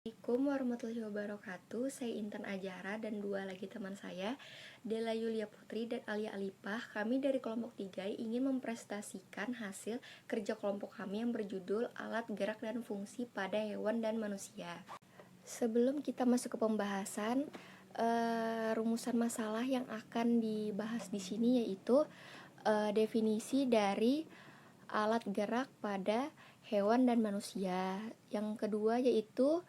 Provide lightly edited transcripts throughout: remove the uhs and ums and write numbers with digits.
Assalamualaikum warahmatullahi wabarakatuh. Saya Intan Ajara dan dua lagi teman saya, Dela Yulia Putri dan Alia Alipah. Kami dari kelompok 3 ingin mempresentasikan hasil kerja kelompok kami yang berjudul Alat Gerak dan Fungsi pada Hewan dan Manusia. Sebelum kita masuk ke pembahasan, rumusan masalah yang akan dibahas di sini yaitu definisi dari alat gerak pada hewan dan manusia. Yang kedua yaitu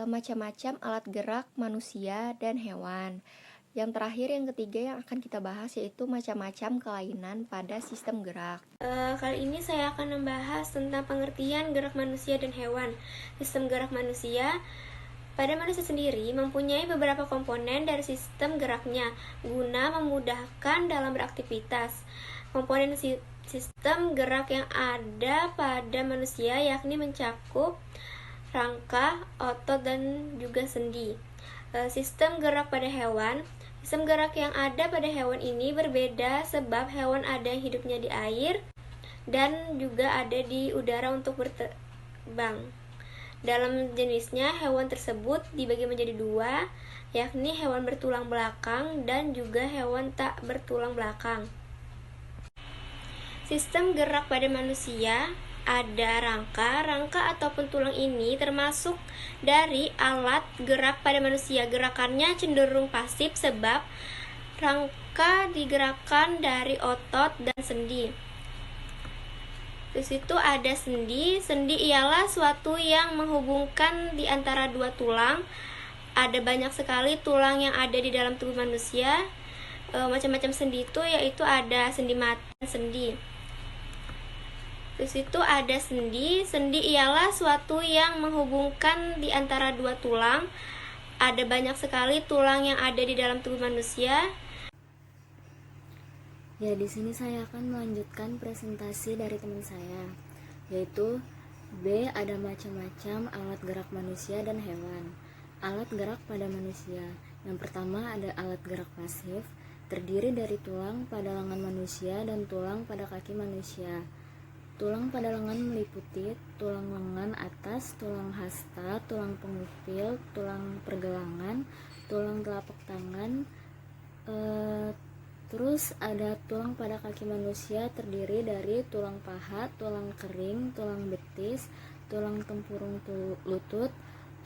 macam-macam alat gerak manusia dan hewan. Yang terakhir, yang ketiga yang akan kita bahas yaitu macam-macam kelainan pada sistem gerak. Kali ini saya akan membahas tentang pengertian gerak manusia dan hewan. Sistem gerak manusia pada manusia sendiri mempunyai beberapa komponen dari sistem geraknya guna memudahkan dalam beraktivitas. Komponen sistem gerak yang ada pada manusia yakni mencakup rangka, otot, dan juga sendi. Sistem gerak pada hewan. Sistem gerak yang ada pada hewan ini berbeda sebab hewan ada yang hidupnya di air dan juga ada di udara untuk berterbang. Dalam jenisnya, hewan tersebut dibagi menjadi dua, yakni hewan bertulang belakang dan juga hewan tak bertulang belakang. Sistem gerak pada manusia ada rangka. Rangka ataupun tulang ini termasuk dari alat gerak pada manusia. Gerakannya cenderung pasif sebab rangka digerakkan dari otot dan sendi. Di situ ada sendi. Sendi ialah suatu yang menghubungkan di antara dua tulang. Ada banyak sekali tulang yang ada di dalam tubuh manusia. Macam-macam sendi itu yaitu ada sendi mata dan sendi. Di situ ada sendi. Sendi ialah suatu yang menghubungkan di antara dua tulang. Ada banyak sekali tulang yang ada di dalam tubuh manusia. Ya, di sini saya akan melanjutkan presentasi dari teman saya, yaitu B. Ada macam-macam alat gerak manusia dan hewan. Alat gerak pada manusia. Yang pertama ada alat gerak pasif, terdiri dari tulang pada lengan manusia dan tulang pada kaki manusia. Tulang pada lengan meliputi tulang lengan atas, tulang hasta, tulang pengupil, tulang pergelangan, tulang telapak tangan. Terus ada tulang pada kaki manusia terdiri dari tulang paha, tulang kering, tulang betis, tulang tempurung lutut,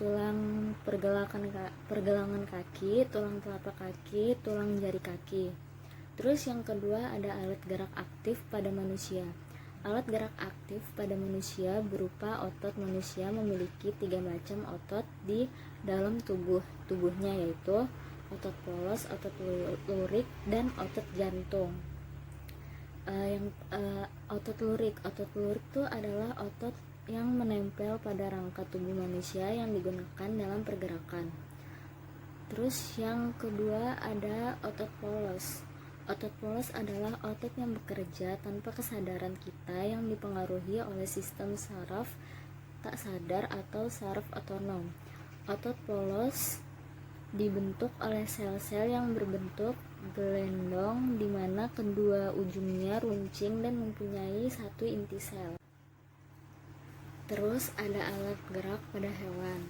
tulang pergelangan kaki, tulang telapak kaki, tulang jari kaki. Terus yang kedua ada alat gerak aktif pada manusia. Alat gerak aktif pada manusia berupa otot. Manusia memiliki 3 macam otot di dalam tubuhnya, yaitu otot polos, otot lurik, dan otot jantung. Otot lurik itu adalah otot yang menempel pada rangka tubuh manusia yang digunakan dalam pergerakan. Terus yang kedua ada otot polos. Otot polos adalah otot yang bekerja tanpa kesadaran kita yang dipengaruhi oleh sistem saraf tak sadar atau saraf otonom. Otot polos dibentuk oleh sel-sel yang berbentuk gelendong di mana kedua ujungnya runcing dan mempunyai satu inti sel. Terus ada alat gerak pada hewan.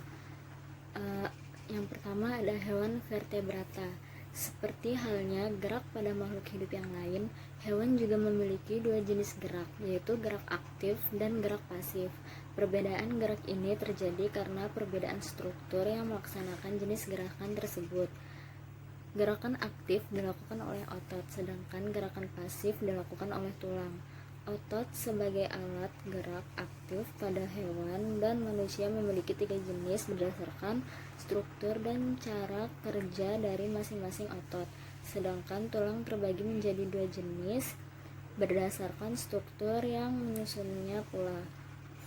Yang pertama ada hewan vertebrata. Seperti halnya gerak pada makhluk hidup yang lain, hewan juga memiliki 2 jenis gerak, yaitu gerak aktif dan gerak pasif. Perbedaan gerak ini terjadi karena perbedaan struktur yang melaksanakan jenis gerakan tersebut. Gerakan aktif dilakukan oleh otot, sedangkan gerakan pasif dilakukan oleh tulang. Otot sebagai alat gerak aktif pada hewan dan manusia memiliki 3 jenis berdasarkan struktur dan cara kerja dari masing-masing otot. Sedangkan tulang terbagi menjadi 2 jenis berdasarkan struktur yang menyusunnya pula.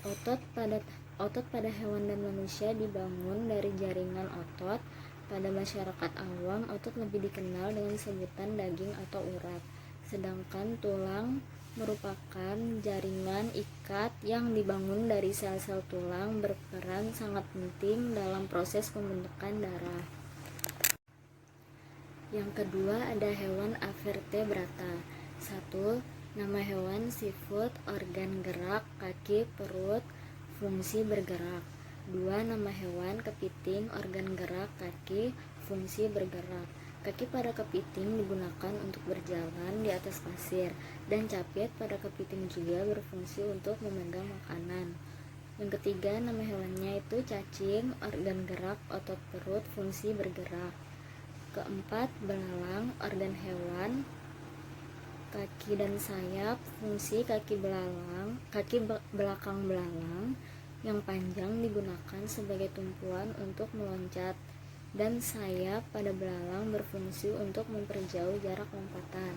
Otot pada hewan dan manusia dibangun dari jaringan otot. Pada masyarakat awam, otot lebih dikenal dengan sebutan daging atau urat. Sedangkan tulang merupakan jaringan ikat yang dibangun dari sel-sel tulang, berperan sangat penting dalam proses pembentukan darah. Yang kedua ada hewan avertebrata. 1. Nama hewan: sifat, organ gerak, kaki, perut, fungsi bergerak. 2. Nama hewan, kepiting, organ gerak, kaki, fungsi bergerak. Kaki pada kepiting digunakan untuk berjalan di atas pasir, dan capit pada kepiting juga berfungsi untuk memegang makanan. Yang ketiga, nama hewannya itu cacing, organ gerak, otot perut, fungsi bergerak. Keempat, belalang, organ hewan, kaki dan sayap, fungsi kaki belakang belalang yang panjang digunakan sebagai tumpuan untuk meloncat, dan sayap pada belalang berfungsi untuk memperjauh jarak lompatan.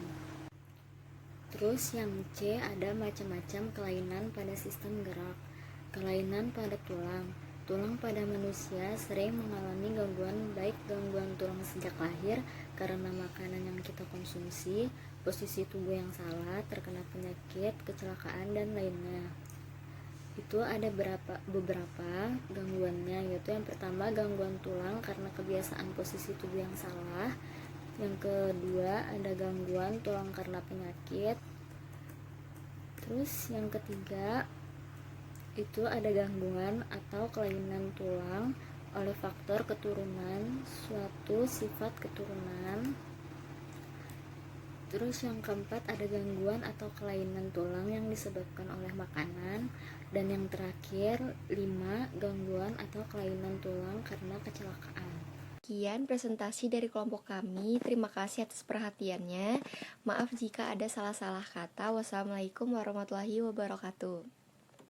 Terus yang C, ada macam-macam kelainan pada sistem gerak. Kelainan pada tulang. Tulang pada manusia sering mengalami gangguan, baik gangguan tulang sejak lahir karena makanan yang kita konsumsi, posisi tubuh yang salah, terkena penyakit, kecelakaan, dan lainnya. Itu ada beberapa gangguannya, yaitu yang pertama gangguan tulang karena kebiasaan posisi tubuh yang salah. Yang kedua ada gangguan tulang karena penyakit. Terus yang ketiga itu ada gangguan atau kelainan tulang oleh faktor keturunan, suatu sifat keturunan. Terus yang keempat ada gangguan atau kelainan tulang yang disebabkan oleh makanan. Dan yang terakhir 5, gangguan atau kelainan tulang karena kecelakaan. Sekian presentasi dari kelompok kami. Terima kasih atas perhatiannya. Maaf jika ada salah-salah kata. Wassalamualaikum warahmatullahi wabarakatuh.